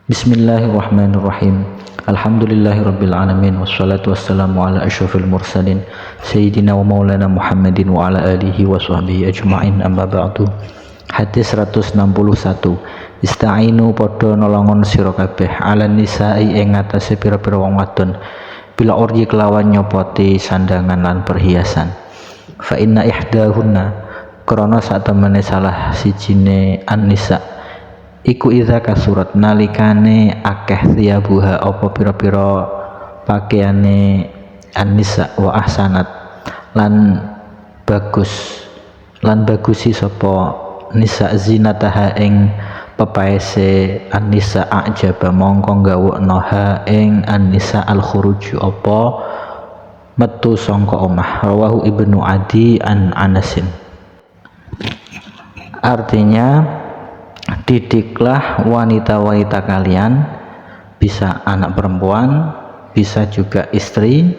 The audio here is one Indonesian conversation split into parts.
Bismillahirrahmanirrahim. Alhamdulillahirabbil alamin wassalatu wassalamu ala asyrafil mursalin sayyidina wa maulana Muhammadin wa ala alihi wa sahbihi ajma'in, amma ba'du. Hadis 161. Ista'inu padha nolongon sira kabeh ala nisa'i ing atase pira-pira wong wadon bila orji kelawan nyopoti sandangan lan perhiasan. Fa inna ihdahunna krana sak temene salah sijine an-nisa iku idza kasurat nalikane akeh thiyabuha apa pira-pira pakaiane an-nisa wa ahsanat lan bagusi sapa nisa zinataha ing pepaese an-nisa ajaba mongko gawekno ha ing an-nisa al-khuruj apa metu sangka omah. Rawahu Ibnu Adi an Anasin. Artinya, didiklah wanita-wanita kalian, bisa anak perempuan, bisa juga istri,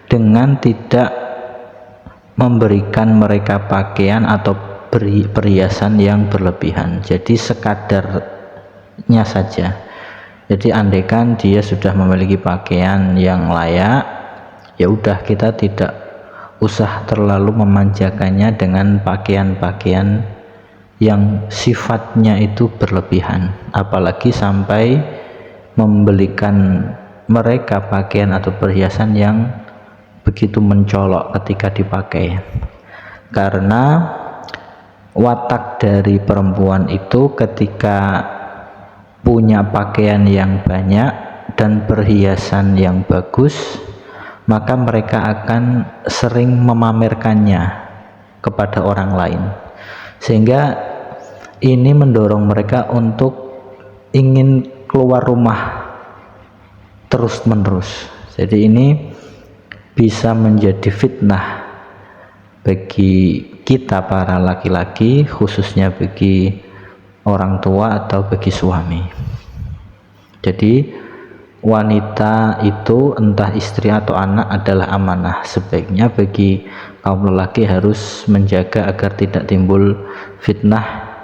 dengan tidak memberikan mereka pakaian atau perhiasan yang berlebihan. Jadi sekadarnya saja. Jadi andaikan dia sudah memiliki pakaian yang layak, ya udah, kita tidak usah terlalu memanjakannya dengan pakaian-pakaian yang sifatnya itu berlebihan, apalagi sampai membelikan mereka pakaian atau perhiasan yang begitu mencolok ketika dipakai. Karena watak dari perempuan itu ketika punya pakaian yang banyak dan perhiasan yang bagus, maka mereka akan sering memamerkannya kepada orang lain, sehingga ini mendorong mereka untuk ingin keluar rumah terus-menerus. Jadi ini bisa menjadi fitnah bagi kita para laki-laki, khususnya bagi orang tua atau bagi suami. Jadi wanita itu entah istri atau anak adalah amanah. Sebaiknya bagi kaum lelaki harus menjaga agar tidak timbul fitnah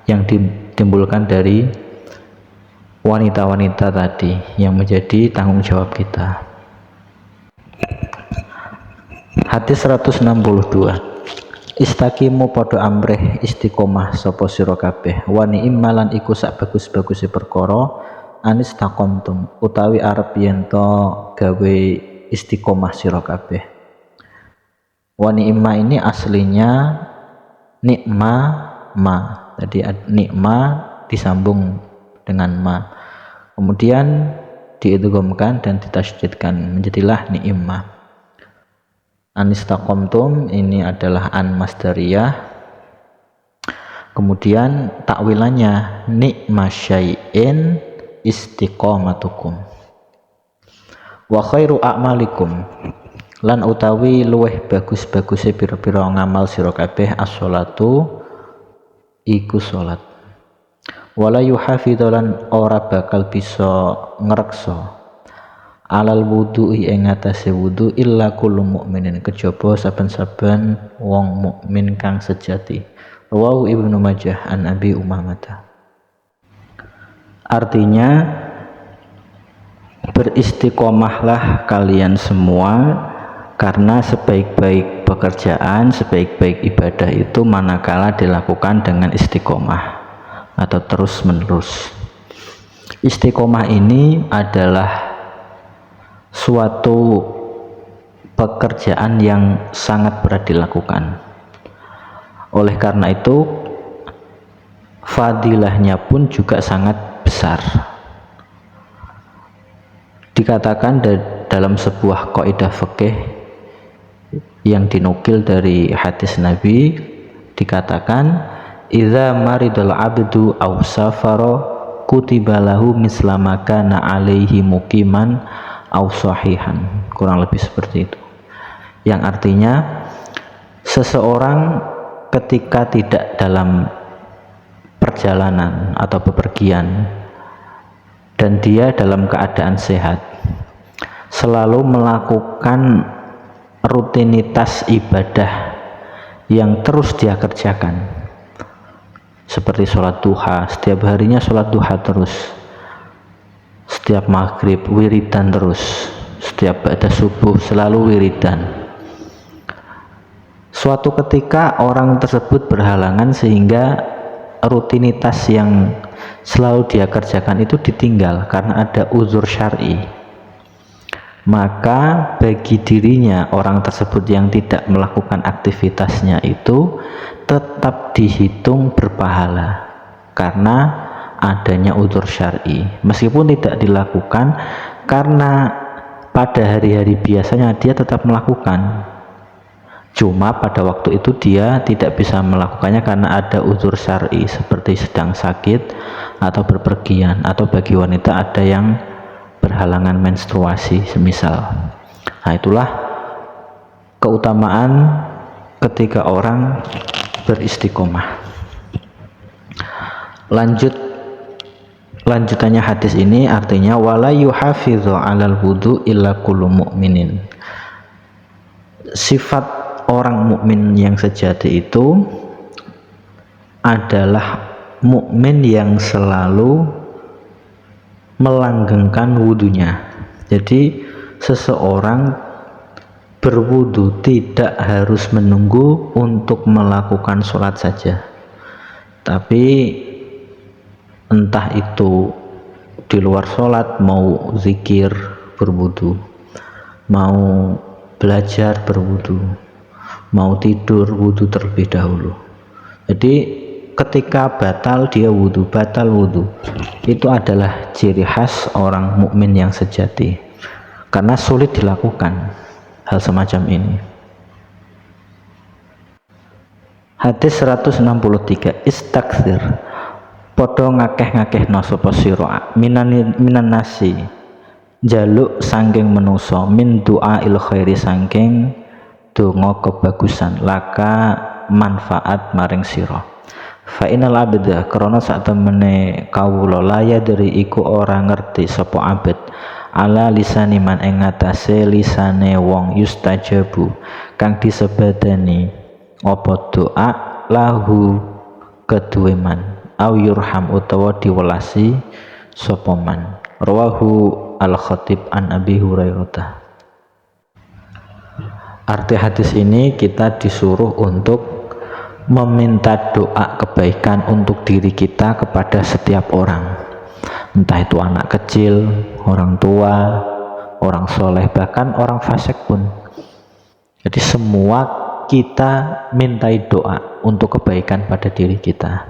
yang ditimbulkan dari wanita-wanita tadi, yang menjadi tanggung jawab kita. Hadis 162. Istaqimu padha amrih istiqomah sapa sira kabeh wa ni'malan iku sak bagus-baguse perkara anistaqomtum utawi arep yen to gawe istiqomah sira kabeh. Wa ni'ma ini aslinya nikma ma. Jadi nikma disambung dengan ma, kemudian diidghamkan dan ditasydidkan menjadilah ni'mah. Anistaqomtum ini adalah an masdariyah, kemudian takwilannya ni'ma syai'in istiqomatukum wa khairu a'malikum lan utawi luweh bagus-baguse pira-pira ngamal sira kabeh as-sholatu iku salat. Wala yuhafidzolan ora bakal bisa ngreksa alal wudu'i ing atase wudu illa kullu mukminin kejaba saben-saben wong mukmin kang sejati. Rawahu Ibnu Majah an Abi Umamah. Artinya, beristiqomahlah kalian semua, karena sebaik-baik pekerjaan, sebaik-baik ibadah itu manakala dilakukan dengan istiqomah atau terus menerus. Istiqomah ini adalah suatu pekerjaan yang sangat berat dilakukan. Oleh karena itu, fadilahnya pun juga sangat besar. Dikatakan dalam sebuah kaidah fikih yang dinukil dari hadis Nabi, dikatakan idza maridul abdu aw safara kutiba lahu misla ma kana alaihi muqiman aw sahihan, kurang lebih seperti itu, yang artinya seseorang ketika tidak dalam perjalanan atau bepergian dan dia dalam keadaan sehat, selalu melakukan rutinitas ibadah yang terus dia kerjakan, seperti sholat duha, setiap harinya sholat duha terus, setiap maghrib wiridan terus, setiap ba'da subuh selalu wiridan. Suatu ketika orang tersebut berhalangan sehingga rutinitas yang selalu dia kerjakan itu ditinggal karena ada uzur syar'i. Maka bagi dirinya orang tersebut yang tidak melakukan aktivitasnya itu tetap dihitung berpahala karena adanya uzur syar'i, meskipun tidak dilakukan karena pada hari-hari biasanya dia tetap melakukan, cuma pada waktu itu dia tidak bisa melakukannya karena ada uzur syar'i seperti sedang sakit atau berpergian, atau bagi wanita ada yang berhalangan menstruasi semisal. Nah, itulah keutamaan ketika orang beristiqomah. Lanjutannya hadis ini artinya wala yuhafidzu 'alal wudu illa kullu mu'minin. Sifat orang mukmin yang sejati itu adalah mukmin yang selalu melanggengkan wudunya. Jadi seseorang berwudu tidak harus menunggu untuk melakukan sholat saja, tapi entah itu di luar sholat, mau zikir berwudu, mau belajar berwudu, mau tidur wudu terlebih dahulu. Jadi ketika batal dia wudu, batal wudu, itu adalah ciri khas orang mukmin yang sejati, karena sulit dilakukan hal semacam ini. Hadis 163, istakthir, podo ngakeh-ngakehno sapa sira minan nasi, jaluk sangking menuso, min doa il khairi sangking donga kebagusan, laka manfaat maring sira. Fa inal abda, karena sak temene kawula laya dari iku ora ngerti sapa abad ala lisani man ing ngatasé lisane wong yustajabu kang disebadani apa doa lahu keduwe man au yurham utawa diwelasi sapa man. Rawahu al-Khatib an Abi Hurairah. Arti hadis ini kita disuruh untuk meminta doa kebaikan untuk diri kita kepada setiap orang, entah itu anak kecil, orang tua, orang soleh, bahkan orang fasik pun. Jadi semua kita mintai doa untuk kebaikan pada diri kita,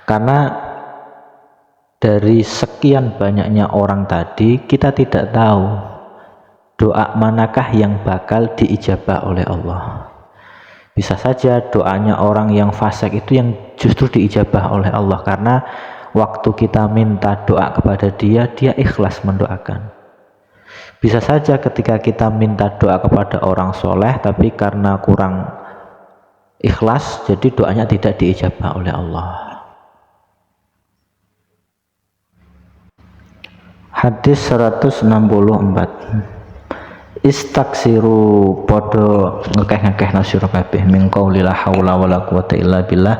karena dari sekian banyaknya orang tadi kita tidak tahu doa manakah yang bakal diijabah oleh Allah. Bisa saja doanya orang yang fasik itu yang justru diijabah oleh Allah, karena waktu kita minta doa kepada dia, dia ikhlas mendoakan. Bisa saja ketika kita minta doa kepada orang soleh, tapi karena kurang ikhlas, jadi doanya tidak diijabah oleh Allah. Hadis 164, istaksiru podo ngekeh-ngekeh nasira kabeh min qauli la haula wala quwata illa billah,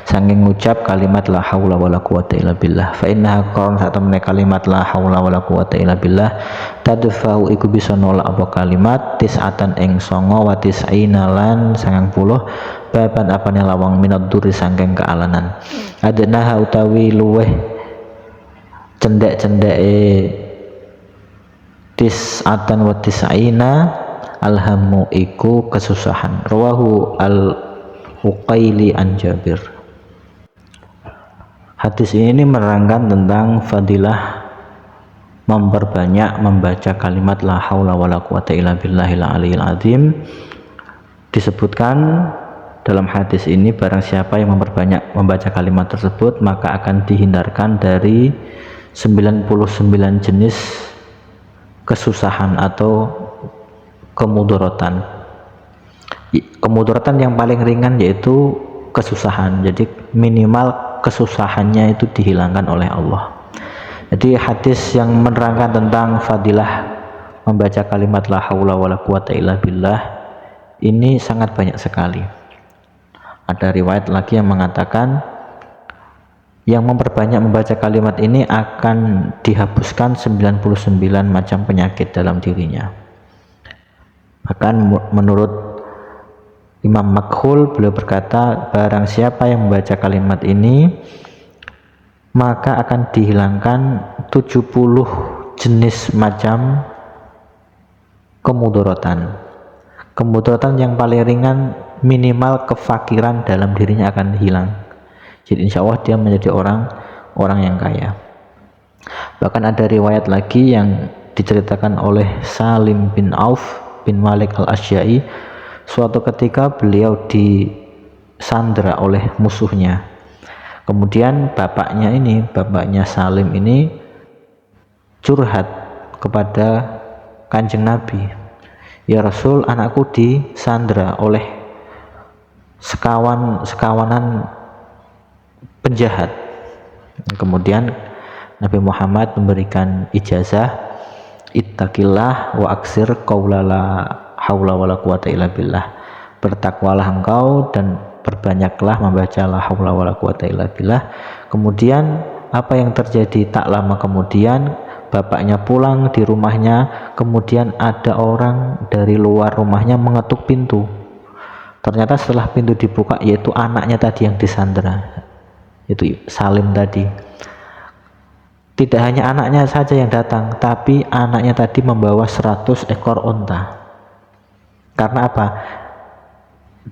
saking ngucap kalimat la haula wala quwata illa billah. Fa innaha qaul satamne kalimat la haula wala quwata illa billah tadfa'u iku bisa nolak apa kalimat tis'atan ing 9 wa tis'ina lan 90 baban apane lawang minad duri saking kealanan. Adnaha utawi luweh cendek-cendeke tis'atan wa tis'ina alhamu iku kesusahan. Rawahu al-Uqaili an Jabir. Hadis ini menerangkan tentang fadilah memperbanyak membaca kalimat la haula wala quwata illa billahil aliyil azim. Disebutkan dalam hadis ini barang siapa yang memperbanyak membaca kalimat tersebut maka akan dihindarkan dari 99 jenis kesusahan atau kemudaratan. Kemudaratan yang paling ringan yaitu kesusahan, jadi minimal kesusahannya itu dihilangkan oleh Allah. Jadi hadis yang menerangkan tentang fadilah membaca kalimat la haula wala quwata illa billah ini sangat banyak sekali. Ada riwayat lagi yang mengatakan yang memperbanyak membaca kalimat ini akan dihapuskan 99 macam penyakit dalam dirinya. Bahkan menurut Imam Makhul, beliau berkata, barang siapa yang membaca kalimat ini maka akan dihilangkan 70 jenis macam kemudorotan yang paling ringan, minimal kefakiran dalam dirinya akan hilang. Jadi insya Allah dia menjadi orang yang kaya. Bahkan ada riwayat lagi yang diceritakan oleh Salim bin Auf bin Malik al-Asy'ai, suatu ketika beliau disandra oleh musuhnya. Kemudian bapaknya Salim ini curhat kepada Kanjeng Nabi, ya Rasul, anakku disandra oleh sekawanan penjahat. Kemudian Nabi Muhammad memberikan ijazah, ittaqillah wa aksir qaulala haula wala quwata illa billah, bertakwalah engkau dan perbanyaklah membaca la haula wala quwata illa billah. Kemudian apa yang terjadi? Tak lama kemudian bapaknya pulang di rumahnya, kemudian ada orang dari luar rumahnya mengetuk pintu. Ternyata setelah pintu dibuka, yaitu anaknya tadi yang disandra, itu Salim tadi. Tidak hanya anaknya saja yang datang, tapi anaknya tadi membawa 100 ekor unta. Karena apa?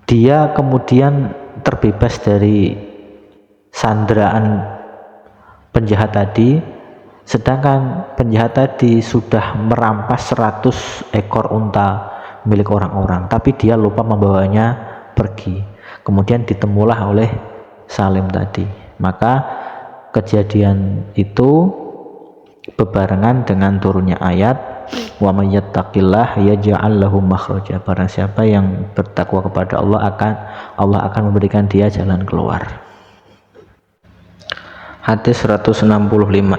Dia kemudian terbebas dari sandraan penjahat tadi, sedangkan penjahat tadi sudah merampas 100 ekor unta milik orang-orang, tapi dia lupa membawanya pergi. Kemudian ditemulah oleh Salim tadi. Maka kejadian itu bebarengan dengan turunnya ayat wa may yattaqillah yaj'al lahu makhraja. Barang siapa yang bertakwa kepada Allah akan memberikan dia jalan keluar. Hadis 165,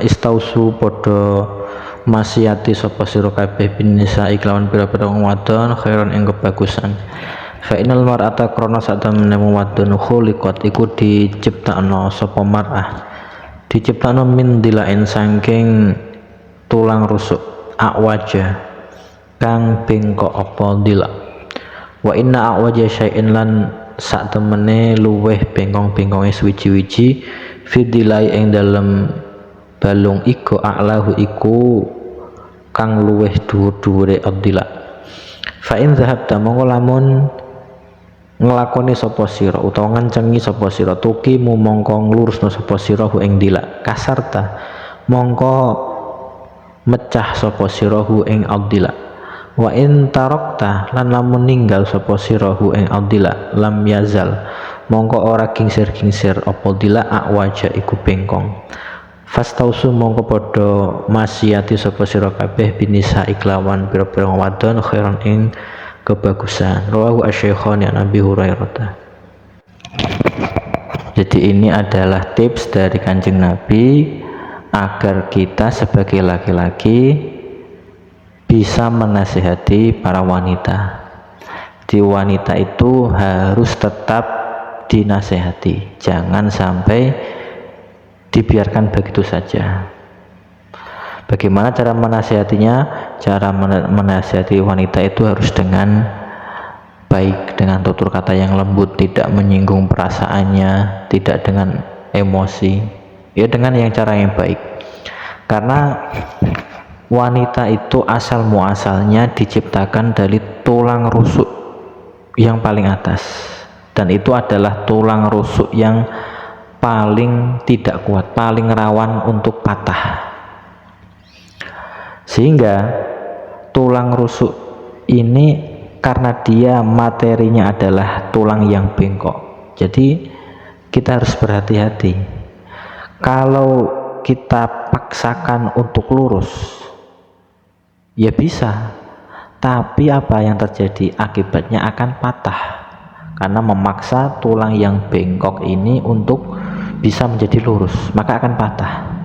istausu podo masiyati sapa sira kabeh bin nisa iklawan pira-pira wong wadon khairan ing kebagusan. Fa innal mar'ata krana satamene wadon khuliqat iku diciptakno sapa mar'ah, diciptakno min dilain saking tulang rusuk akwaja kang bengkok apa dila. Wa inna akwaja syai'in lan satemene luweh bengkong-bengkonge suwiji-wiji fidilai ing dalem balung iku a'lahu iku kang luweh dhuwur-dhuwure adila. Fa in zahabta mongko lamun nglakoni sapa sira utawa ngencengi sapa sira tukimu mongko nglurusna sapa sira hu ing dila kasarta mongko mecah sapa sira hu ing adila. Wa in tarakta lan lamun ninggal sapa sira hu ing adila lam yazal mongko ora kingsir-kingsir apa dila akwaja iku bengkong. Fastausu mongko padha masiyati sapa sira kabeh binisa iklawan pira-pira wadon khairan ing kebagusan. Rawahu asy-Syaikhani an Abi Hurairah. Jadi ini adalah tips dari Kanjeng Nabi agar kita sebagai laki-laki bisa menasihati para wanita. Di wanita itu harus tetap dinasihati, jangan sampai dibiarkan begitu saja. Bagaimana cara menasihatinya? Cara menasihati wanita itu harus dengan baik, dengan tutur kata yang lembut, tidak menyinggung perasaannya, tidak dengan emosi, ya dengan cara yang baik. Karena wanita itu asal muasalnya diciptakan dari tulang rusuk yang paling atas, dan itu adalah tulang rusuk yang paling tidak kuat, paling rawan untuk patah. Sehingga tulang rusuk ini karena dia materinya adalah tulang yang bengkok, jadi kita harus berhati-hati. Kalau kita paksakan untuk lurus ya bisa, tapi apa yang terjadi? Akibatnya akan patah karena memaksa tulang yang bengkok ini untuk bisa menjadi lurus, maka akan patah.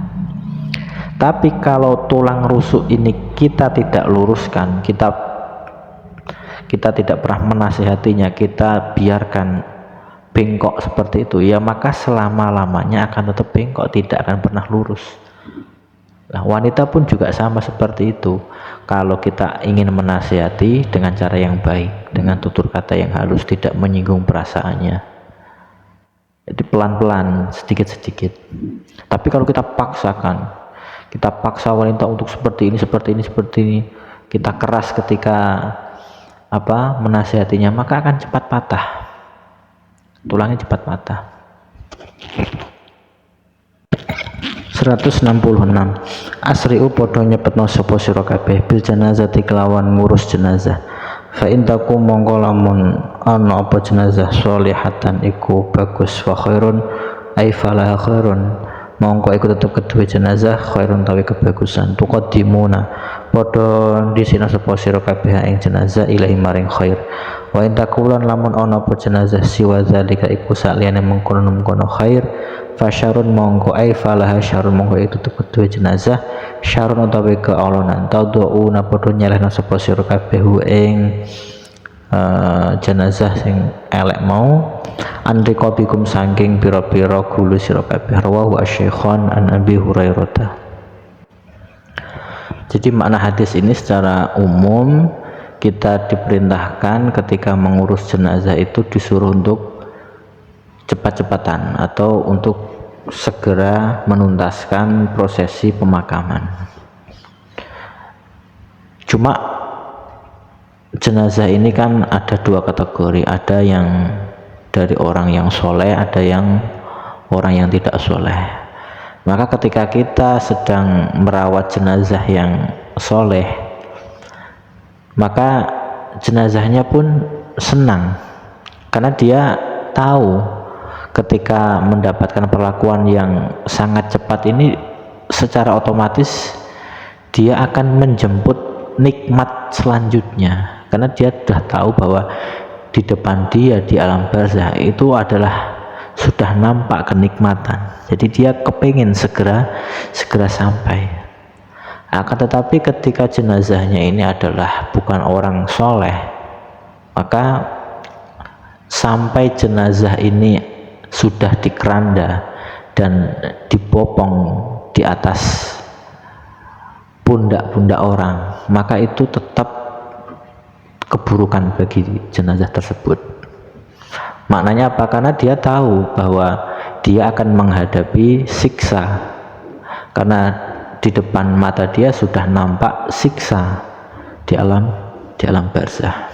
Tapi kalau tulang rusuk ini kita tidak luruskan, kita tidak pernah menasihatinya, kita biarkan bengkok seperti itu, ya maka selama-lamanya akan tetap bengkok, tidak akan pernah lurus. Nah, wanita pun juga sama seperti itu. Kalau kita ingin menasihati dengan cara yang baik, dengan tutur kata yang halus, tidak menyinggung perasaannya, jadi pelan-pelan, sedikit-sedikit. Tapi kalau kita paksakan, kita paksa wanita untuk seperti ini, kita keras ketika menasihatinya, maka akan cepat patah, tulangnya cepat patah. 166. Asri'u podo nyepetno sapa sira kabeh bil janazati kelawan ngurus jenazah. Fa in takum mongko lamun ana apa jenazah sholihatan iku bagus, wa khairun ai falah khairun, mongko iku tetep kedue jenazah khairun tawi kebagusan. Tuqaddimuna podo disina sapa sira kabeh ing jenazah ilahi maring khair. Wa in takulan lamun ana apa jenazah siwa zalika iku saliyane mengkono-mengkono khair, fasyarun mongko ai falaha syarun mongko itu kedua jenazah syarun utawi keolonan. Tauduuna padha nyelehna sapa sira kabeh ing jenazah sing elek mau andri kopikum saking pira-pira gulu sira kabeh. Rawahu asy-syaikhan an Abi Hurairah. Jadi makna hadis ini secara umum, kita diperintahkan ketika mengurus jenazah itu disuruh untuk cepat-cepatan atau untuk segera menuntaskan prosesi pemakaman. Cuma jenazah ini kan ada dua kategori, ada yang dari orang yang soleh, ada yang orang yang tidak soleh. Maka ketika kita sedang merawat jenazah yang soleh, maka jenazahnya pun senang karena dia tahu ketika mendapatkan perlakuan yang sangat cepat ini, secara otomatis dia akan menjemput nikmat selanjutnya, karena dia sudah tahu bahwa di depan dia di alam barzah itu adalah sudah nampak kenikmatan. Jadi dia kepingin segera sampai. Akan tetapi ketika jenazahnya ini adalah bukan orang soleh, maka sampai jenazah ini sudah dikeranda dan dibopong di atas pundak-pundak orang, maka itu tetap keburukan bagi jenazah tersebut. Maknanya apa? Karena dia tahu bahwa dia akan menghadapi siksa, karena di depan mata dia sudah nampak siksa di alam barzah.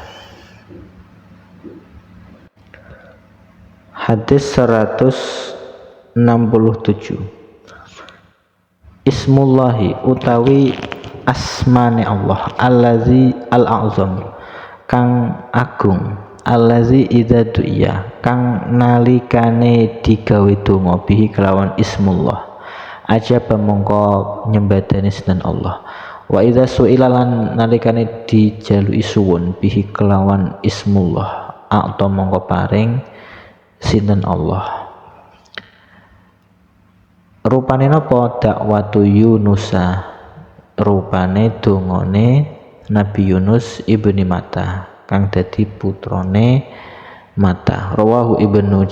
Hadis 167. Ismullahi utawi asmane Allah allazi al-a'zam kang agung, allazi idza du'iya kang nalikane digawe donga bihi kelawan ismullah aja pemongko nyembadani sinten Allah, wa idza su'ilalan nalikane dijalui suwun bihi kelawan ismullah atau mongko paring sinten Allah. Rupane napa? Dakwatu Yunusa, rupane dongane Nabi Yunus ibni Matta kang dadi putrane Matta. Rawahu Ibnu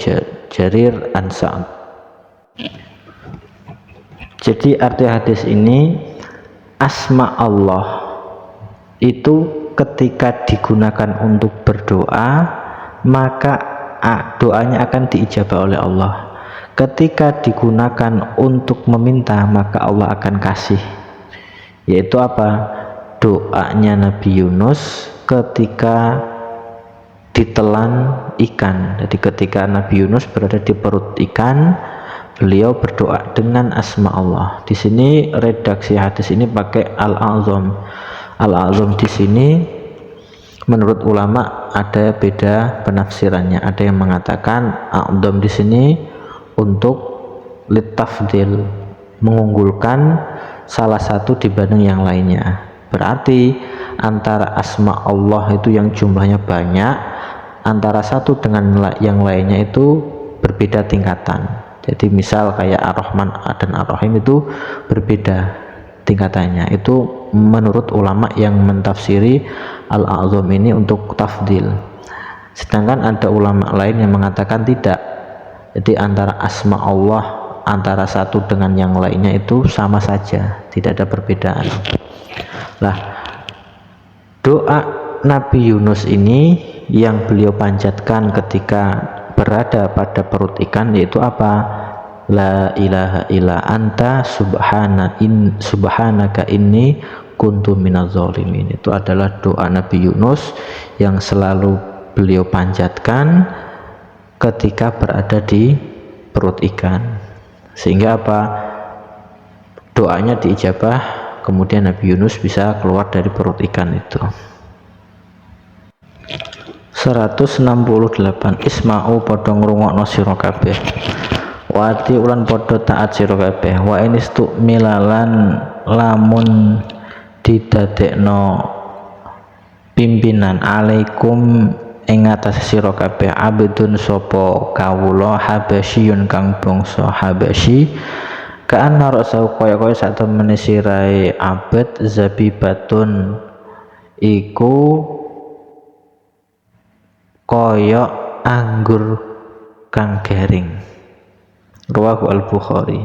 Jarir an Sa'ad. Jadi arti hadis ini, asma Allah itu ketika digunakan untuk berdoa, maka doanya akan diijabah oleh Allah. Ketika digunakan untuk meminta, maka Allah akan kasih. Yaitu apa? Doanya Nabi Yunus ketika ditelan ikan. Jadi ketika Nabi Yunus berada di perut ikan, beliau berdoa dengan asma Allah. Di sini redaksi hadis ini pakai al-azam. Al-azam di sini menurut ulama ada beda penafsirannya. Ada yang mengatakan a'zam di sini untuk litafdil, mengunggulkan salah satu dibanding yang lainnya. Berarti antara asma Allah itu yang jumlahnya banyak, antara satu dengan yang lainnya itu berbeda tingkatan. Jadi misal kayak Ar-Rahman dan Ar-Rahim itu berbeda tingkatannya. Itu menurut ulama yang mentafsiri al-azam ini untuk tafdil. Sedangkan ada ulama lain yang mengatakan tidak. Jadi antara asma Allah antara satu dengan yang lainnya itu sama saja, tidak ada perbedaan. Lah, doa Nabi Yunus ini yang beliau panjatkan ketika berada pada perut ikan yaitu apa? La ilaha illa anta subhanaka inni kuntu minaz zalimin. Itu adalah doa Nabi Yunus yang selalu beliau panjatkan ketika berada di perut ikan, sehingga apa? Doanya diijabah, kemudian Nabi Yunus bisa keluar dari perut ikan itu. 168 Isma'u padha ngrungokno sira kabeh, wati ulan padha taat sira kabeh, wa inistu milalan lamun didadekno pimpinan alaikum ing atas sira kabeh abdun sapa kawula habasyun kang bangsa habasyi ka'anna ra'sahu kaya-kaya sak temene sirahe abad zabibatun iku kaya anggur kang garing. Rawahu Al-Bukhari.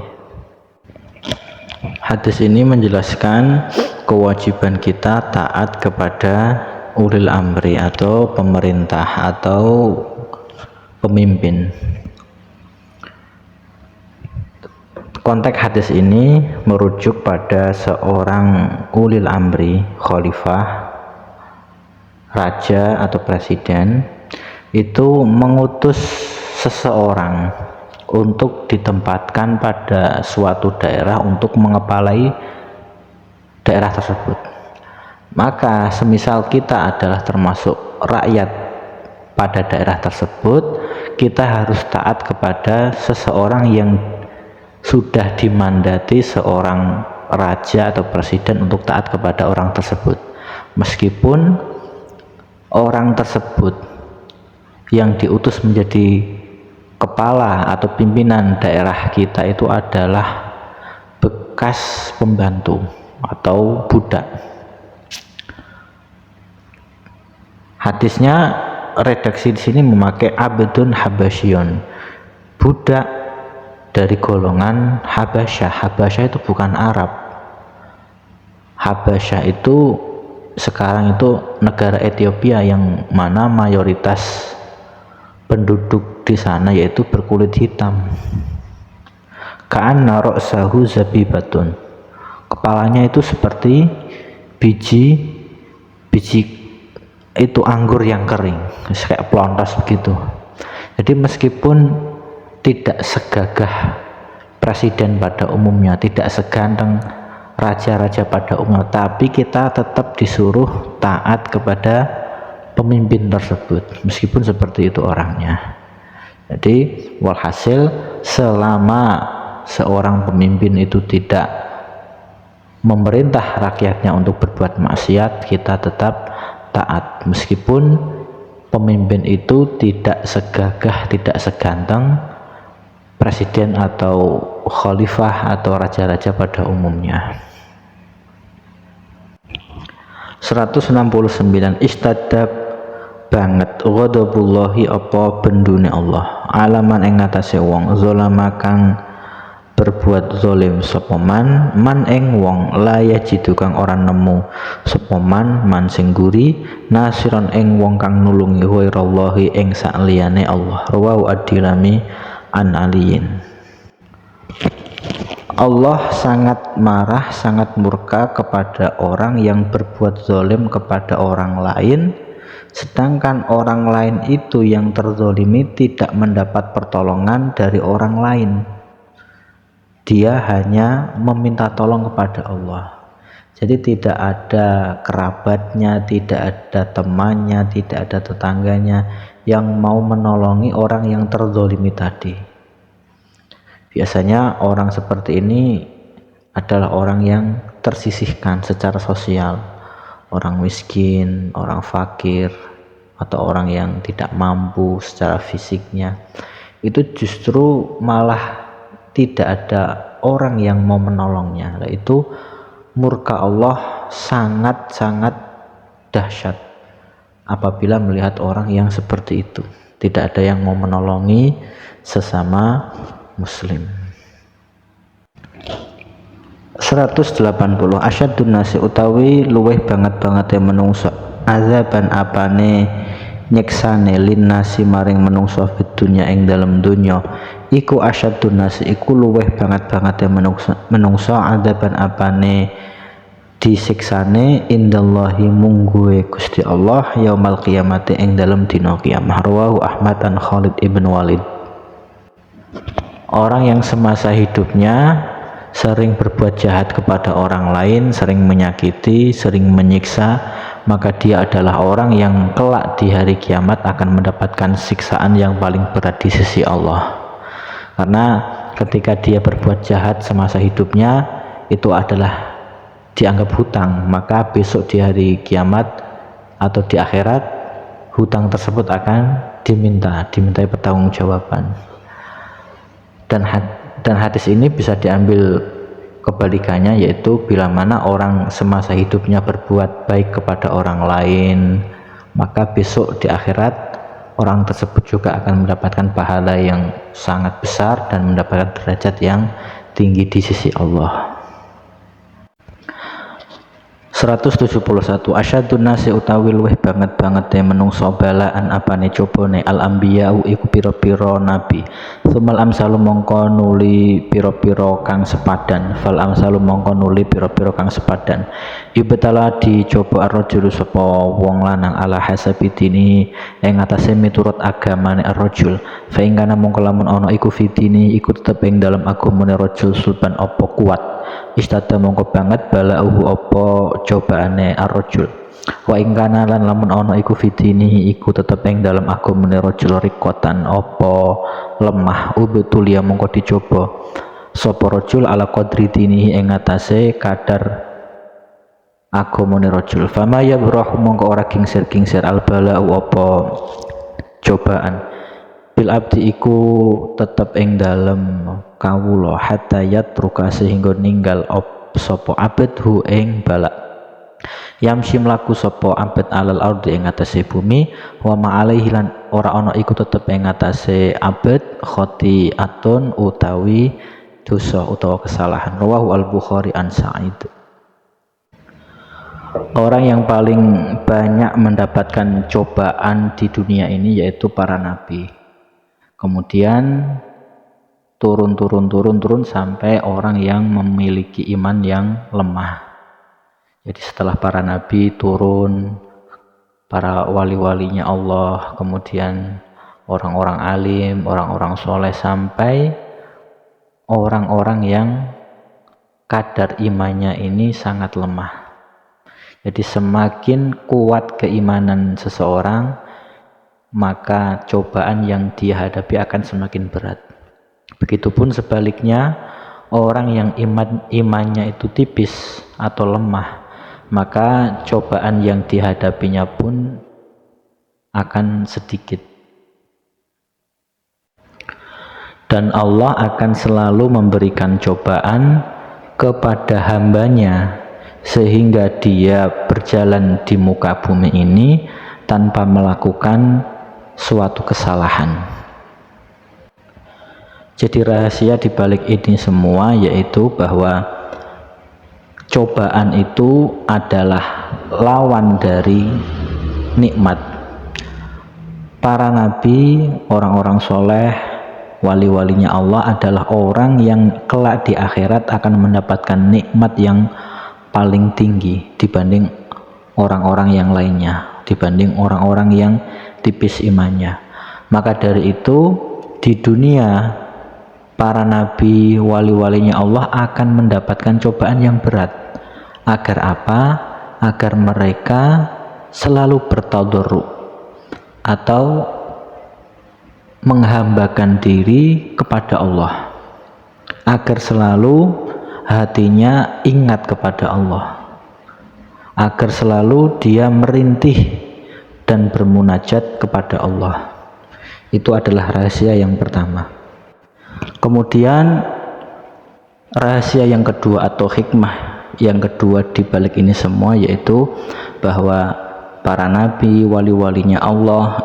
Hadis ini menjelaskan kewajiban kita taat kepada ulil amri atau pemerintah atau pemimpin. Konteks hadis ini merujuk pada seorang ulil amri, khalifah, raja atau presiden, itu mengutus seseorang untuk ditempatkan pada suatu daerah untuk mengepalai daerah tersebut. Maka semisal kita adalah termasuk rakyat pada daerah tersebut, kita harus taat kepada seseorang yang sudah dimandati seorang raja atau presiden untuk taat kepada orang tersebut, meskipun orang tersebut yang diutus menjadi kepala atau pimpinan daerah kita itu adalah bekas pembantu atau budak. Hadisnya redaksi di sini memakai abdun habasyun, budak dari golongan Habasyah. Habasyah itu bukan Arab. Habasyah itu sekarang itu negara Ethiopia yang mana mayoritas penduduk di sana yaitu berkulit hitam. Ka'anna ra'sahu zabibatun, kepalanya itu seperti biji itu anggur yang kering, kayak pelontos begitu. Jadi meskipun tidak segagah presiden pada umumnya, tidak seganteng raja-raja pada umumnya, tapi kita tetap disuruh taat kepada pemimpin tersebut meskipun seperti itu orangnya. Jadi walhasil selama seorang pemimpin itu tidak memerintah rakyatnya untuk berbuat maksiat, kita tetap taat meskipun pemimpin itu tidak segagah, tidak seganteng presiden atau khalifah atau raja-raja pada umumnya. 169 istadab banget ghadabullahi apa bendune Allah alaman ing ngatasé wong zalama kang berbuat zalim sapa man ing wong la yajidu kang ora nemu sapa man sing guri nasiron ing wong kang nulungi ghairallahi ing sakliyane Allah. Rawahu ad-Dilami an aliyin. Allah sangat marah, sangat murka kepada orang yang berbuat zalim kepada orang lain, sedangkan orang lain itu yang terzalimi tidak mendapat pertolongan dari orang lain. Dia hanya meminta tolong kepada Allah. Jadi tidak ada kerabatnya, tidak ada temannya, tidak ada tetangganya yang mau menolongi orang yang terzalimi tadi. Biasanya orang seperti ini adalah orang yang tersisihkan secara sosial, orang miskin, orang fakir, atau orang yang tidak mampu secara fisiknya. Itu justru malah tidak ada orang yang mau menolongnya. Itu murka Allah sangat-sangat dahsyat. apabila melihat orang yang seperti itu. Tidak ada yang mau menolongi sesama muslim. 180 asyadun nasi utawi luweh banget menungso azaban apane nyeksane lin nasi maring menungso fid dunya ing dalem dunya iku asyadun nasi iku luweh banget menungso azaban apane disiksane indallahi mungguwe Gusti Allah yaumal qiyamati ing dalem dina kiamah. Rawahu Ahmad an Khalid ibn Walid. Orang yang semasa hidupnya sering berbuat jahat kepada orang lain, sering menyakiti, sering menyiksa, maka dia adalah orang yang kelak di hari kiamat akan mendapatkan siksaan yang paling berat di sisi Allah. Karena ketika dia berbuat jahat semasa hidupnya, itu adalah dianggap hutang, maka besok di hari kiamat atau di akhirat hutang tersebut akan dimintai pertanggungjawaban. Dan hadis ini bisa diambil kebalikannya, yaitu bila mana orang semasa hidupnya berbuat baik kepada orang lain, maka besok di akhirat orang tersebut juga akan mendapatkan pahala yang sangat besar dan mendapatkan derajat yang tinggi di sisi Allah. 171 asyadun nasi utawi luweh banget menungso balaan apane cobane al anbiya'u iku pira-pira nabi sumal amsalu mongko nuli pira-pira kang sepadan fal amsalu mongko nuli pira-pira kang sepadan ibtala dicoba ar-rajulu sapa wong lanang ala hasabi dini ing atase miturut agamane ar-rajul fa ing kana mongko lamun ana iku fitini iku tetep ing dalem agamane rajul sulban apa kuat istada mongko banget balauhu apa cobaane ar-rajul wa ing kana lan lamun ana iku fitini iku tetep ing dalem agamane rajul rikotan apa lemah ubetul ya mongko dicoba sapa rajul ala qadri dinihi ing atase kadar agamane rajul fama ya brahu mongko ora kingsir al balau apa cobaan bil abdi iku tetep ing dalem kawula hatta yatruka sehingga ninggal sapa abet hu ing bala yamsi mlaku sapa abet alal ardi ing atase bumi wa ma alaihi lan ora ana iku tetep ing atase abet khati'atun utawi dosa utawa kesalahan. Rawahu al-Bukhari an Sa'id. Orang yang paling banyak mendapatkan cobaan di dunia ini yaitu para nabi. Kemudian turun sampai orang yang memiliki iman yang lemah. Jadi setelah para nabi turun, para wali-walinya Allah, kemudian orang-orang alim, orang-orang soleh, sampai orang-orang yang kadar imannya ini sangat lemah. Jadi semakin kuat keimanan seseorang, maka cobaan yang dia hadapi akan semakin berat. Begitupun sebaliknya, orang yang imannya itu tipis atau lemah, maka cobaan yang dihadapinya pun akan sedikit. Dan Allah akan selalu memberikan cobaan kepada hambanya sehingga dia berjalan di muka bumi ini tanpa melakukan suatu kesalahan. Jadi rahasia di balik ini semua yaitu bahwa cobaan itu adalah lawan dari nikmat. Para nabi, orang-orang soleh, wali-walinya Allah adalah orang yang kelak di akhirat akan mendapatkan nikmat yang paling tinggi dibanding orang-orang yang lainnya, dibanding orang-orang yang tipis imannya. Maka dari itu di dunia para nabi, wali-walinya Allah akan mendapatkan cobaan yang berat. Agar apa? Agar mereka selalu bertadarru atau menghambakan diri kepada Allah, agar selalu hatinya ingat kepada Allah, agar selalu dia merintih dan bermunajat kepada Allah. Itu adalah rahasia yang pertama. Kemudian rahasia yang kedua atau hikmah yang kedua di balik ini semua yaitu bahwa para nabi, wali-walinya Allah,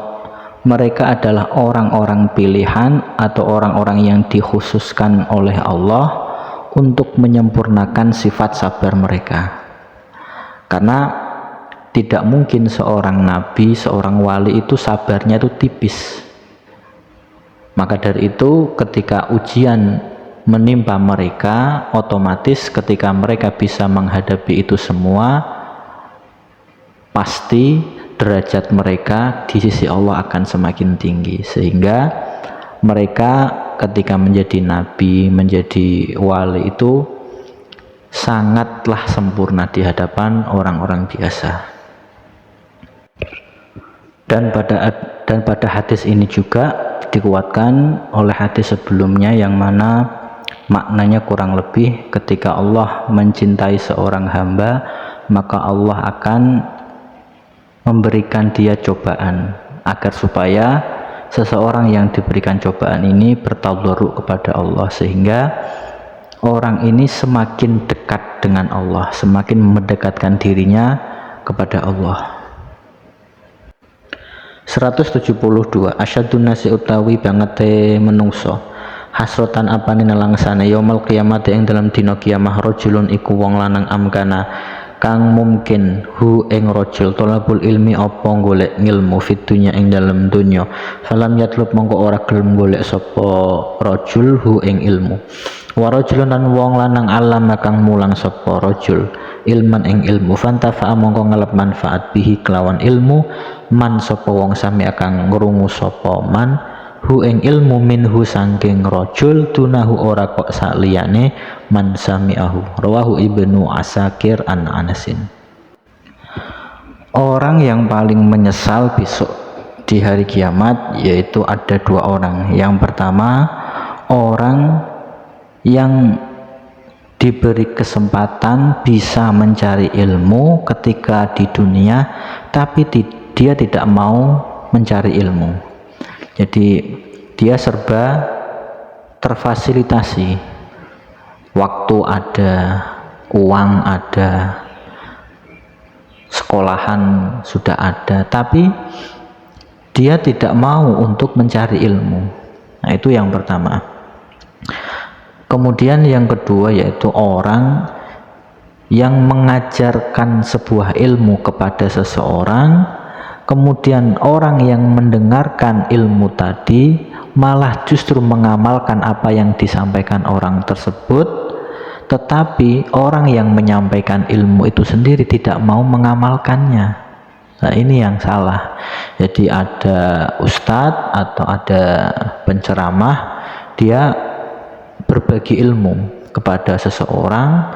mereka adalah orang-orang pilihan atau orang-orang yang dikhususkan oleh Allah untuk menyempurnakan sifat sabar mereka. Karena tidak mungkin seorang nabi, seorang wali itu sabarnya itu tipis. Maka dari itu ketika ujian menimpa mereka, otomatis ketika mereka bisa menghadapi itu semua, pasti derajat mereka di sisi Allah akan semakin tinggi, sehingga mereka ketika menjadi nabi, menjadi wali itu sangatlah sempurna di hadapan orang-orang biasa. Dan pada hadis ini juga dikuatkan oleh hadis sebelumnya yang mana maknanya kurang lebih ketika Allah mencintai seorang hamba, maka Allah akan memberikan dia cobaan agar supaya seseorang yang diberikan cobaan ini bertadarruk kepada Allah, sehingga orang ini semakin dekat dengan Allah, semakin mendekatkan dirinya kepada Allah. 172. Asyadun nasi utawi bangete menungso hasrotan apane nelangsane yaumul kiamat ing dalam dina kiamah rajulun iku wong lanang amkana kang mungkin hu ing rajul tolabul ilmi apa golek ngilmu fit dunya ing dalam dunya falam yatlub mongko ora gelem golek sapa rajul hu ing ilmu wa rajulun lan wong lanang alam kang mulang sapa rajul ilman ing ilmu fantafa mongko ngalap manfaat bihi kelawan ilmu man sapa wong sami akan ngrungu sapa man hu ing ilmu minhu sangking rajul tunahu ora kok saliyane man sami'ahu. Rawahu Ibnu Asakir an Anasin. Orang yang paling menyesal besok di hari kiamat yaitu ada dua orang. Yang pertama, orang yang diberi kesempatan bisa mencari ilmu ketika di dunia, tapi dia tidak mau mencari ilmu. Jadi dia serba terfasilitasi, waktu ada, uang ada, sekolahan sudah ada, tapi dia tidak mau untuk mencari ilmu. Nah, itu yang pertama. Kemudian yang kedua yaitu orang yang mengajarkan sebuah ilmu kepada seseorang, kemudian orang yang mendengarkan ilmu tadi malah justru mengamalkan apa yang disampaikan orang tersebut, tetapi orang yang menyampaikan ilmu itu sendiri tidak mau mengamalkannya. Nah, ini yang salah. Jadi ada ustadz atau ada penceramah, dia berbagi ilmu kepada seseorang,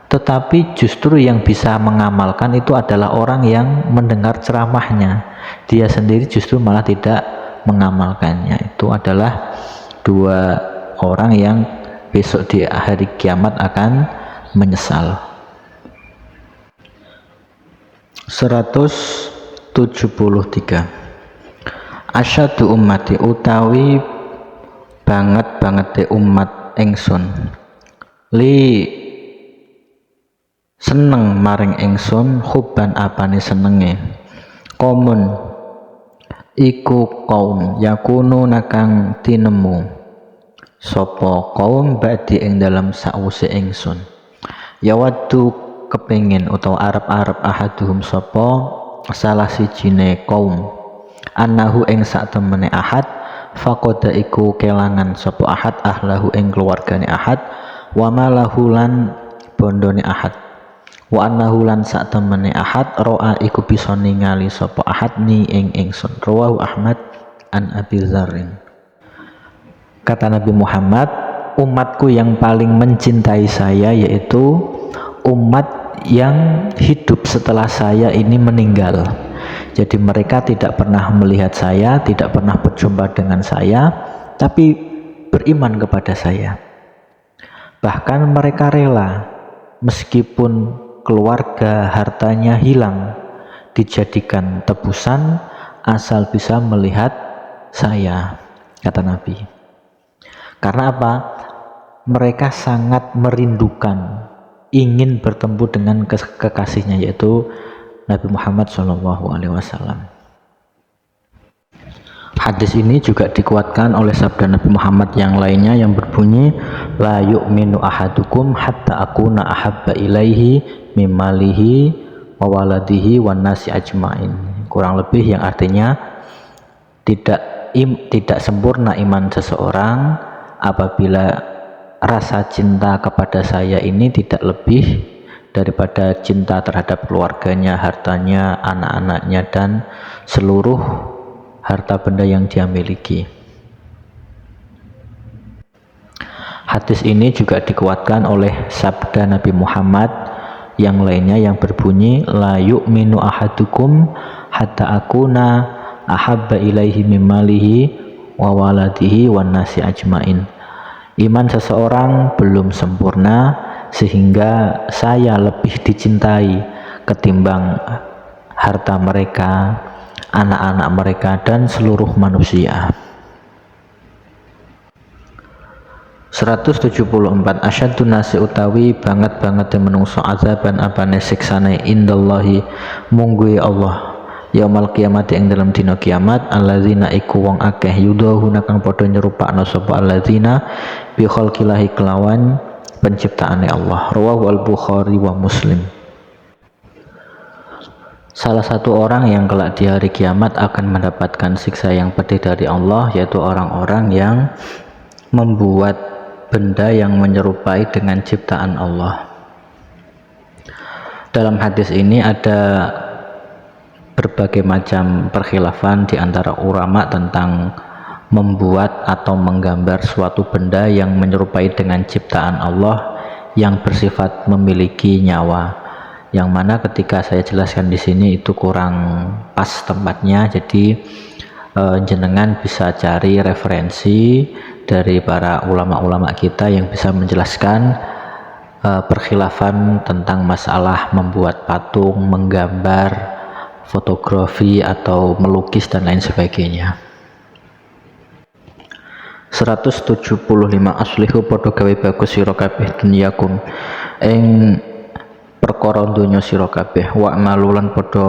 tetapi justru yang bisa mengamalkan itu adalah orang yang mendengar ceramahnya. Dia sendiri justru malah tidak mengamalkannya. Itu adalah dua orang yang besok di hari kiamat akan menyesal. 173. Asyadu ummati utawi banget umat ingsun li seneng maring ingsun hubban apane senenge komun iku kaum yakunu nakang tinemu sapa kaum badi ing dalam sause ingsun ya wadu kepengin utawa arep-arep ahaduhum sapa salah sijine kaum annahu ing sak temene ahad faqada iku kelangan sapa ahad ahlahu ing keluargane ahad wa malahu lan bondone ahad wa annahu lan sak temene ahad ro'a iku bisa ningali sapa ahad ni ing ingsun. Rawahu Ahmad an Abi Dzarrin. Kata Nabi Muhammad, umatku yang paling mencintai saya yaitu umat yang hidup setelah saya ini meninggal. Jadi mereka tidak pernah melihat saya, tidak pernah berjumpa dengan saya, tapi beriman kepada saya. Bahkan mereka rela meskipun keluarga hartanya hilang dijadikan tebusan asal bisa melihat saya, kata Nabi. Karena apa? Mereka sangat merindukan, ingin bertemu dengan kekasihnya yaitu Nabi Muhammad SAW. Hadis ini juga dikuatkan oleh sabda Nabi Muhammad yang lainnya yang berbunyi, la yu'minu ahadukum hatta akuna ahabba ilaihi mimalihi wa waladihi wan nasi ajmain. Kurang lebih yang artinya tidak sempurna iman seseorang apabila rasa cinta kepada saya ini tidak lebih daripada cinta terhadap keluarganya, hartanya, anak-anaknya, dan seluruh harta benda yang dia miliki. Hadis ini juga dikuatkan oleh sabda Nabi Muhammad yang lainnya yang berbunyi, la yu'minu ahadukum hatta akuna ahabba ilaihi mimalihi wa waladihi wan nasi ajmain. Iman seseorang belum sempurna sehingga saya lebih dicintai ketimbang harta mereka, anak-anak mereka, dan seluruh manusia. 174. Asyadun nasi utawi banget menungso azaban apane siksane indallahi mungguhi Allah yaumal kiamat ing dalam dina kiamat alladzina iku wong akeh yudahuna kang padha nyerupakno sapa alladzina bi khalqillahi kelawan penciptaane Allah. Rawahu al-Bukhari wa Muslim. Salah satu orang yang kelak di hari kiamat akan mendapatkan siksa yang pedih dari Allah, yaitu orang-orang yang membuat benda yang menyerupai dengan ciptaan Allah. Dalam hadis ini ada berbagai macam perkhilafan di antara ulama tentang membuat atau menggambar suatu benda yang menyerupai dengan ciptaan Allah yang bersifat memiliki nyawa. Yang mana ketika saya jelaskan di sini itu kurang pas tempatnya, jadi jenengan bisa cari referensi dari para ulama-ulama kita yang bisa menjelaskan perkhilafan tentang masalah membuat patung, menggambar, fotografi atau melukis dan lain sebagainya. 175. Aslihu padha gawe bagus sira kabeh dunyakum ing perkara donya sira kabeh, wa malulan padha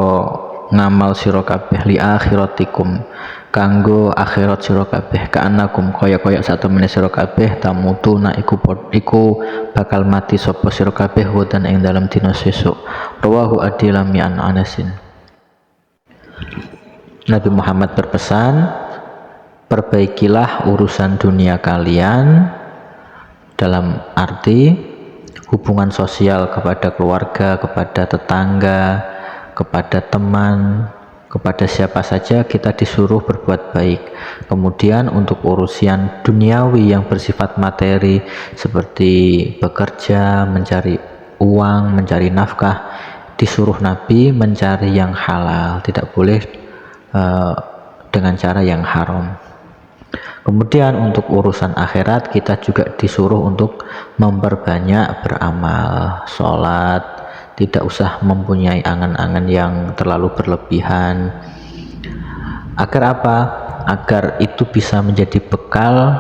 ngamal sira kabeh li akhiratikum kanggo akhirat sira kabeh, kaanakum kaya-kaya satemene sira kabeh tamutuna iku bakal mati sapa sira kabeh wadan ing dalam dina sesuk. Rawahu adilami an Anasin. Nabi Muhammad berpesan, perbaikilah urusan dunia kalian dalam arti hubungan sosial kepada keluarga, kepada tetangga, kepada teman, kepada siapa saja kita disuruh berbuat baik. Kemudian untuk urusan duniawi yang bersifat materi seperti bekerja, mencari uang, mencari nafkah, disuruh Nabi mencari yang halal, tidak boleh dengan cara yang haram. Kemudian untuk urusan akhirat kita juga disuruh untuk memperbanyak beramal, sholat, tidak usah mempunyai angan-angan yang terlalu berlebihan. Agar apa? Agar itu bisa menjadi bekal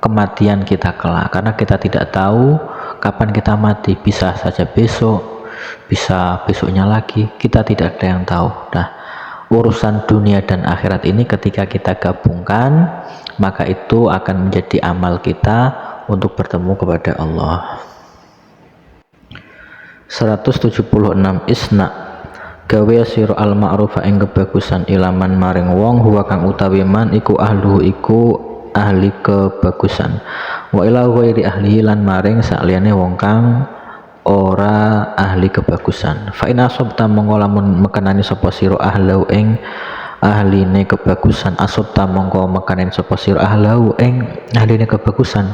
kematian kita kelak, karena kita tidak tahu kapan kita mati, bisa saja besok, bisa besoknya lagi, kita tidak ada yang tahu. Nah, urusan dunia dan akhirat ini ketika kita gabungkan, maka itu akan menjadi amal kita untuk bertemu kepada Allah. 176. Isna gawe sira al ma'rufa ing kebagusan ilaman maring wong huwa kang utawi man iku ahluhu iku ahli kebagusan, wa ila ghairi ahlihi lan maring sakliyane wong kang ora ahli kebagusan. Fa in asabta mongko lamun mekenani sapa sira ahlau ing ahline kebagusan, asabta mongko mekanen sapa sira ahlau ing ahline kebagusan,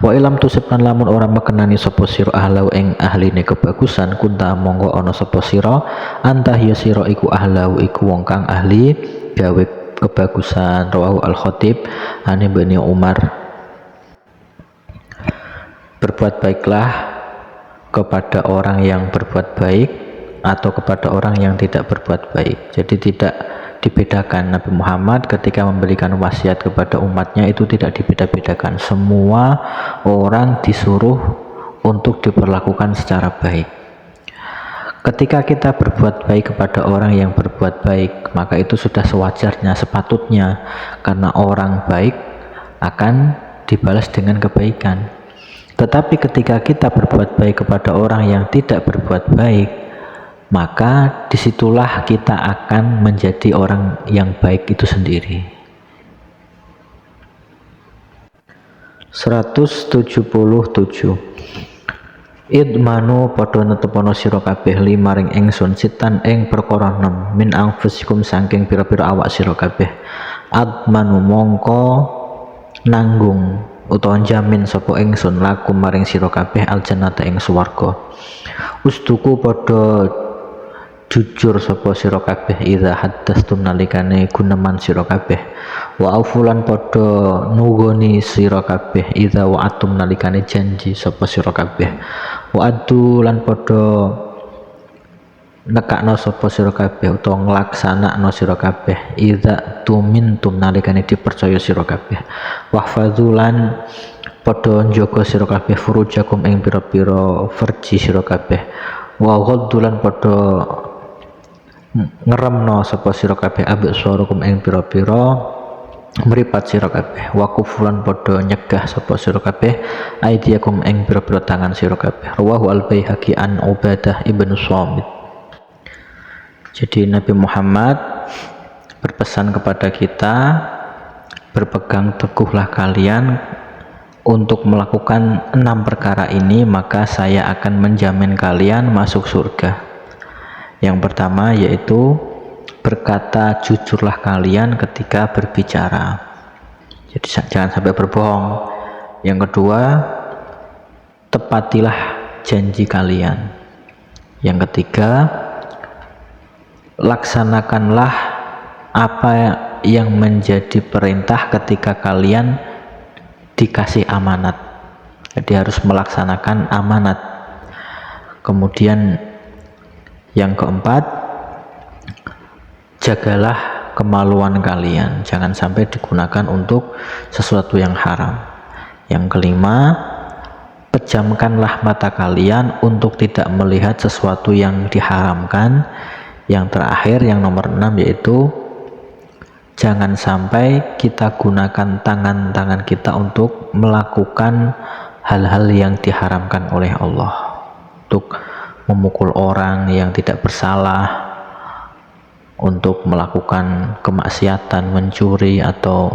wa ilam tusibkan lamun ora mekenani sapa sira ahlau ing ahline kebagusan, kunta mongko ana sapa sira antah ya sira iku ahlau iku wong kang ahli gawe kebagusan. Rawahu al-Khatib an Ibnu Umar. Berbuat baiklah kepada orang yang berbuat baik atau kepada orang yang tidak berbuat baik. Jadi tidak dibedakan. Nabi Muhammad ketika memberikan wasiat kepada umatnya itu tidak dibeda-bedakan. Semua orang disuruh untuk diperlakukan secara baik. Ketika kita berbuat baik kepada orang yang berbuat baik, maka itu sudah sewajarnya, sepatutnya, karena orang baik akan dibalas dengan kebaikan. Tetapi ketika kita berbuat baik kepada orang yang tidak berbuat baik, maka disitulah kita akan menjadi orang yang baik itu sendiri. 177. Idmanu padha netepono sira kabeh limaring ingsun sitan ing perkara 6 min anfusikum saking pira-pira awak sira kabeh. Admanu mongko nanggung utawa jamin sapa ingsun lakum maring sira kabeh aljannata ing swarga. Ustuku padha jujur sapa sira kabeh idza haddastum nalikane guneman sira kabeh. Wa aufulan padha nugoni sira kabeh idza wa'atum nalikane janji sapa sira kabeh. Wa adu lan padha nekakno sapa sira kabeh utawa nglaksanakno sira kabeh idza tumintum nalikane dipercaya sira kabeh. Wahfadzulan padha njaga sira kabeh furujakum ing pira-pira farji sira kabeh. Wa ghaddulan padha ngeremno sapa sira kabeh absarakum ing pira-pira mripat sira kabeh. Wa kufulan padha nyegah sapa sira kabeh aidiakum ing pira-pira tangan sira kabeh. Rawahu al-Baihaqi an Ubadah ibnu Shamit. Jadi Nabi Muhammad berpesan kepada kita, berpegang teguhlah kalian untuk melakukan 6 perkara ini, maka saya akan menjamin kalian masuk surga. Yang pertama yaitu berkata jujurlah kalian ketika berbicara, jadi jangan sampai berbohong. Yang kedua, tepatilah janji kalian. Yang ketiga, laksanakanlah apa yang menjadi perintah ketika kalian dikasih amanat, jadi harus melaksanakan amanat. Kemudian yang keempat, jagalah kemaluan kalian, jangan sampai digunakan untuk sesuatu yang haram. Yang kelima, pejamkanlah mata kalian untuk tidak melihat sesuatu yang diharamkan. Yang terakhir, yang nomor 6, yaitu jangan sampai kita gunakan tangan-tangan kita untuk melakukan hal-hal yang diharamkan oleh Allah, untuk memukul orang yang tidak bersalah, untuk melakukan kemaksiatan, mencuri atau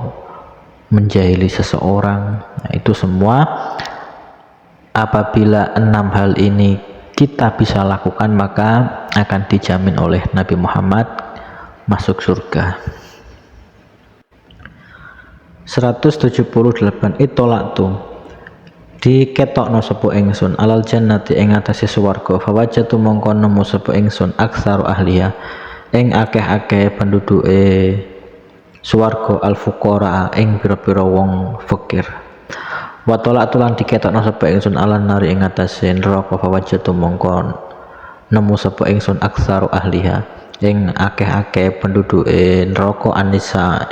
menjahili seseorang. Nah, itu semua apabila 6 hal ini kita bisa lakukan, maka akan dijamin oleh Nabi Muhammad masuk surga. 178. Itolaktu diketokno sapa ingsun alal jannati ing atase swarga. Fawajatu mongko nemu sapa ingsun aksaru ahliya ing akeh-akeh penduduke swarga al fuqara ing pira-pira wong fakir. Wa tolaktu lan diketokno sapa ingsun alan nari ing atase neraka. Fawajatu mongko nemu sapa ingsun aksaru ahliha ing akeh-akeh penduduke neraka anisa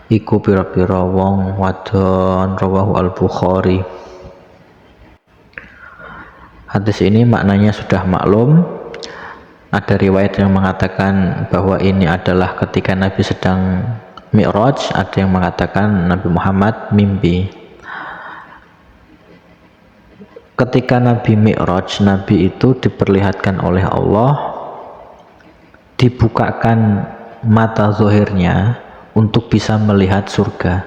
iku pira-pira wong wadon. Rawahu al-Bukhari. Hadis ini maknanya sudah maklum. Ada riwayat yang mengatakan bahwa ini adalah ketika Nabi sedang Mi'raj, ada yang mengatakan Nabi Muhammad mimpi. Ketika Nabi Mi'raj, Nabi itu diperlihatkan oleh Allah, dibukakan mata zahirnya untuk bisa melihat surga.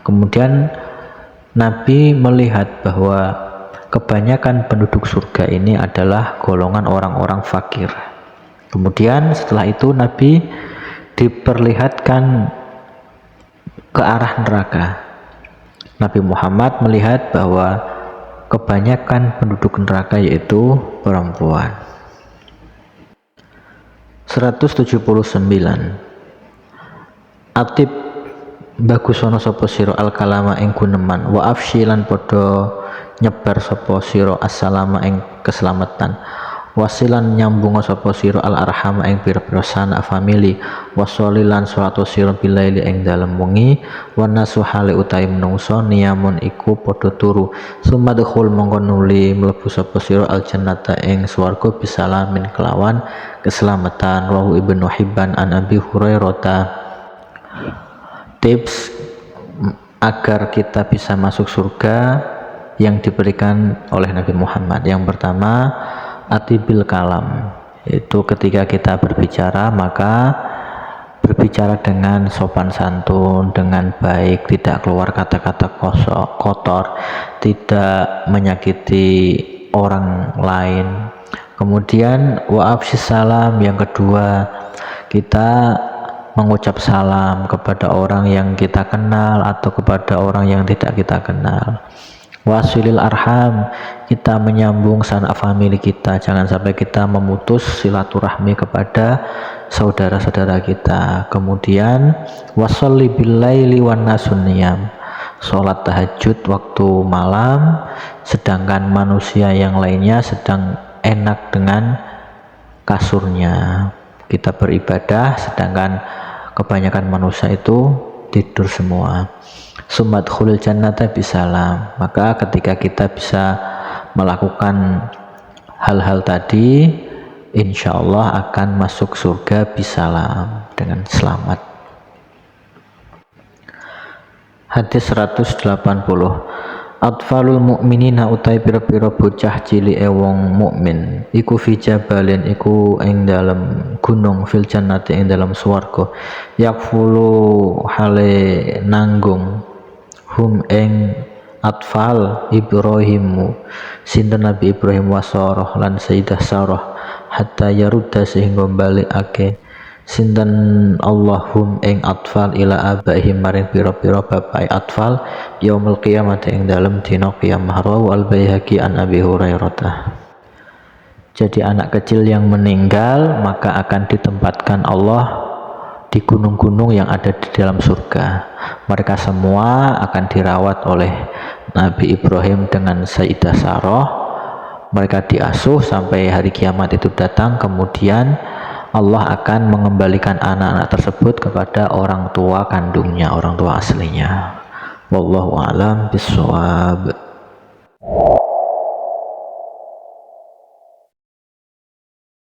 Kemudian Nabi melihat bahwa kebanyakan penduduk surga ini adalah golongan orang-orang fakir. Kemudian setelah itu Nabi diperlihatkan ke arah neraka. Nabi Muhammad melihat bahwa kebanyakan penduduk neraka yaitu perempuan. 179. Atib bagusono sapa sira al kalama ing guneman wa afshilan padha nyebar sapa sira assalama ing keselamatan wasilan nyambung sapa sira al arham ing pira-pira sanak family, wasolilan salatu sira bilaili ing dalem wengi, wanasu hale utahe menungso niyamun iku padha turu, sumadkhul mongko nuli mlebu sapa sira al jannata ing swarga bisalamin kelawan keselamatan. Rahu Ibnu Hibban an Abi Hurairah. Tips agar kita bisa masuk surga yang diberikan oleh Nabi Muhammad. Yang pertama, atibil kalam, itu ketika kita berbicara maka berbicara dengan sopan santun, dengan baik, tidak keluar kata-kata kotor, tidak menyakiti orang lain. Kemudian wa'afshis salam, yang kedua kita mengucap salam kepada orang yang kita kenal atau kepada orang yang tidak kita kenal. Wasilil arham, kita menyambung sanak famili kita, jangan sampai kita memutus silaturahmi kepada saudara-saudara kita. Kemudian wasolli billaili wan nasun niyam, sholat tahajud waktu malam sedangkan manusia yang lainnya sedang enak dengan kasurnya. Kita beribadah sedangkan kebanyakan manusia itu tidur semua. Sumadkhulul jannata bisalam, maka ketika kita bisa melakukan hal-hal tadi, insya Allah akan masuk surga bisalam, dengan selamat. Hadis 180. Atfalul mukminina utai pira-pira bocah cilik wong mukmin iku fi jabalin, iku ing dalam gunung, fil jannati ing dalam swarga, yakfulu hale nanggung hum ing atfal Ibrahimu sinten Nabi Ibrahim wa Sarah lan Sayyidah Sarah, hatta yarudda sehingga balikake sinten Allahum ing atfal ila abaihim maring pira-pira bapak atfal yaumul qiyamah ing dalem dina qiyamah. Rawu al Baihaqi an Abi Hurairah. Jadi anak kecil yang meninggal maka akan ditempatkan Allah di gunung-gunung yang ada di dalam surga. Mereka semua akan dirawat oleh Nabi Ibrahim dengan Sayyidah Sarah. Mereka diasuh sampai hari kiamat itu datang, kemudian Allah akan mengembalikan anak-anak tersebut kepada orang tua kandungnya, orang tua aslinya. Wallahu a'lam bishawab.